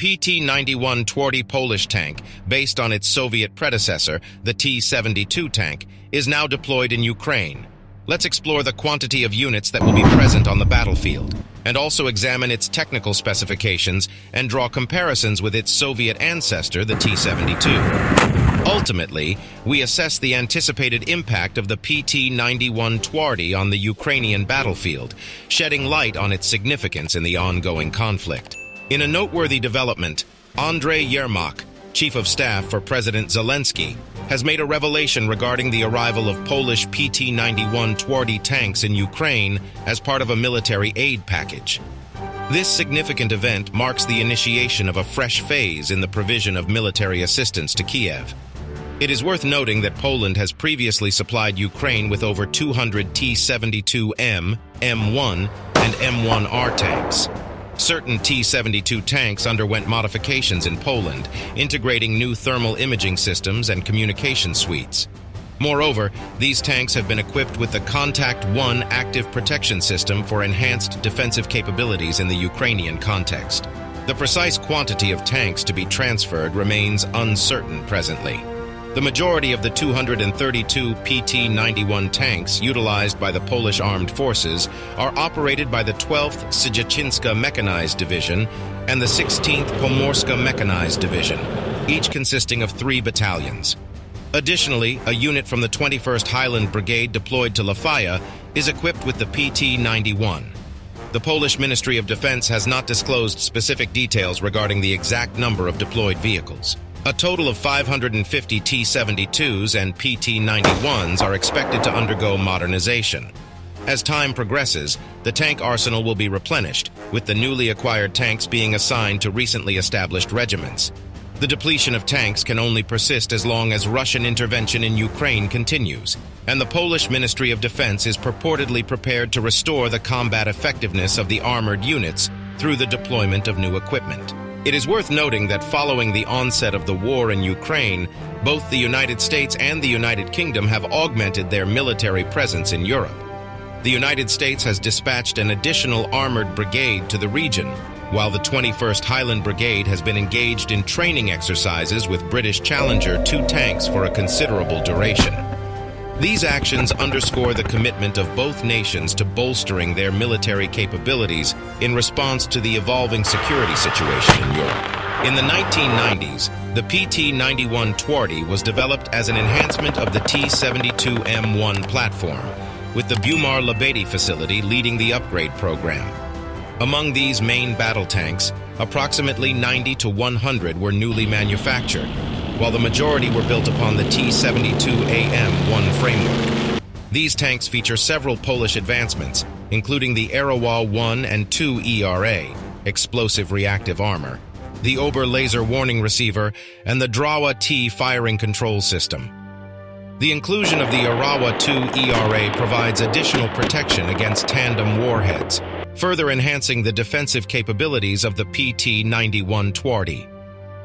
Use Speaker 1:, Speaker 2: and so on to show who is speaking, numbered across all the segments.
Speaker 1: PT-91 Twardy Polish tank, based on its Soviet predecessor, the T-72 tank, is now deployed in Ukraine. Let's explore the quantity of units that will be present on the battlefield, and also examine its technical specifications and draw comparisons with its Soviet ancestor, the T-72. Ultimately, we assess the anticipated impact of the PT-91 Twardy on the Ukrainian battlefield, shedding light on its significance in the ongoing conflict. In a noteworthy development, Andre Yermach, Chief of Staff for President Zelensky, has made a revelation regarding the arrival of Polish PT-91 Twardy tanks in Ukraine as part of a military aid package. This significant event marks the initiation of a fresh phase in the provision of military assistance to Kiev. It is worth noting that Poland has previously supplied Ukraine with over 200 T-72M, M1, and M1R tanks. Certain T-72 tanks underwent modifications in Poland, integrating new thermal imaging systems and communication suites. Moreover, these tanks have been equipped with the Contact 1 active protection system for enhanced defensive capabilities in the Ukrainian context. The precise quantity of tanks to be transferred remains uncertain presently. The majority of the 232 PT-91 tanks utilized by the Polish Armed Forces are operated by the 12th Siedzianska Mechanized Division and the 16th Pomorska Mechanized Division, each consisting of 3 battalions. Additionally, a unit from the 21st Highland Brigade deployed to Lafaya is equipped with the PT-91. The Polish Ministry of Defense has not disclosed specific details regarding the exact number of deployed vehicles. A total of 550 T-72s and PT-91s are expected to undergo modernization. As time progresses, the tank arsenal will be replenished, with the newly acquired tanks being assigned to recently established regiments. The depletion of tanks can only persist as long as Russian intervention in Ukraine continues, and the Polish Ministry of Defense is purportedly prepared to restore the combat effectiveness of the armored units through the deployment of new equipment. It is worth noting that following the onset of the war in Ukraine, both the United States and the United Kingdom have augmented their military presence in Europe. The United States has dispatched an additional armored brigade to the region, while the 21st Highland Brigade has been engaged in training exercises with British Challenger 2 tanks for a considerable duration. These actions underscore the commitment of both nations to bolstering their military capabilities in response to the evolving security situation in Europe. In the 1990s, the PT-91 Twardy was developed as an enhancement of the T-72M1 platform, with the Bumar-Lebedi facility leading the upgrade program. Among these main battle tanks, approximately 90 to 100 were newly manufactured, while the majority were built upon the T-72AM1 framework. These tanks feature several Polish advancements, including the Arawa 1 and 2 ERA, explosive reactive armor, the Ober laser warning receiver, and the Drawa T firing control system. The inclusion of the Arawa 2 ERA provides additional protection against tandem warheads, further enhancing the defensive capabilities of the PT-91 Twardy.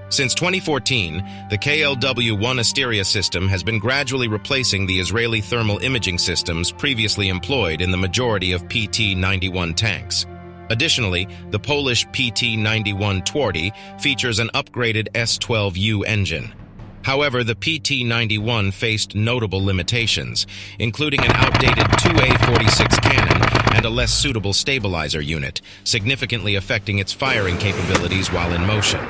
Speaker 1: Since 2014, the KLW-1 Asteria system has been gradually replacing the Israeli thermal imaging systems previously employed in the majority of PT-91 tanks. Additionally, the Polish PT-91 Twardy features an upgraded S-12U engine. However, the PT-91 faced notable limitations, including an outdated 2A46 cannon and a less suitable stabilizer unit, significantly affecting its firing capabilities while in motion.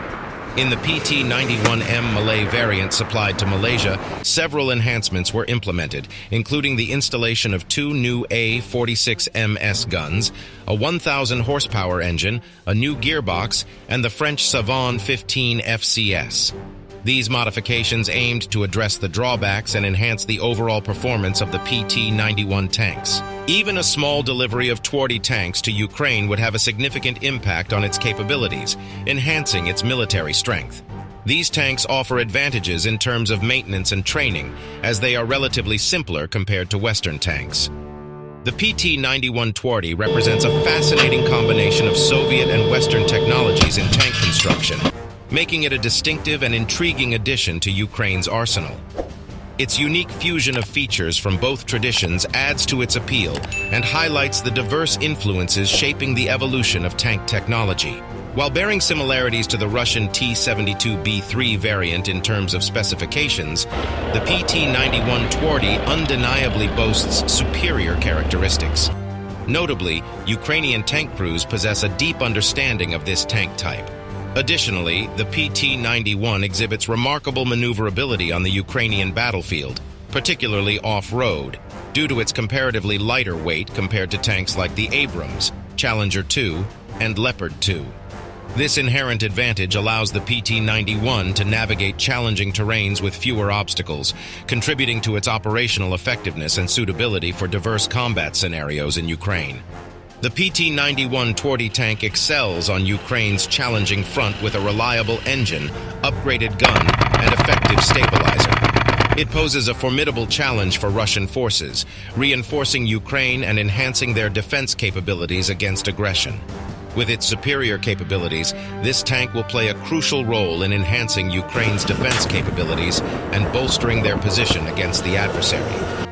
Speaker 1: In the PT-91M Malay variant supplied to Malaysia, several enhancements were implemented, including the installation of 2 new A46MS guns, a 1,000 horsepower engine, a new gearbox, and the French Savon 15 FCS. These modifications aimed to address the drawbacks and enhance the overall performance of the PT-91 tanks. Even a small delivery of Twardy tanks to Ukraine would have a significant impact on its capabilities, enhancing its military strength. These tanks offer advantages in terms of maintenance and training, as they are relatively simpler compared to Western tanks. The PT-91 Twardy represents a fascinating combination of Soviet and Western technologies in tank construction, making it a distinctive and intriguing addition to Ukraine's arsenal. Its unique fusion of features from both traditions adds to its appeal and highlights the diverse influences shaping the evolution of tank technology. While bearing similarities to the Russian T-72B3 variant in terms of specifications, the PT-91 Twardy undeniably boasts superior characteristics. Notably, Ukrainian tank crews possess a deep understanding of this tank type. Additionally, the PT-91 exhibits remarkable maneuverability on the Ukrainian battlefield, particularly off-road, due to its comparatively lighter weight compared to tanks like the Abrams, Challenger 2, and Leopard 2. This inherent advantage allows the PT-91 to navigate challenging terrains with fewer obstacles, contributing to its operational effectiveness and suitability for diverse combat scenarios in Ukraine. The PT-91 Twardy tank excels on Ukraine's challenging front with a reliable engine, upgraded gun, and effective stabilizer. It poses a formidable challenge for Russian forces, reinforcing Ukraine and enhancing their defense capabilities against aggression. With its superior capabilities, this tank will play a crucial role in enhancing Ukraine's defense capabilities and bolstering their position against the adversary.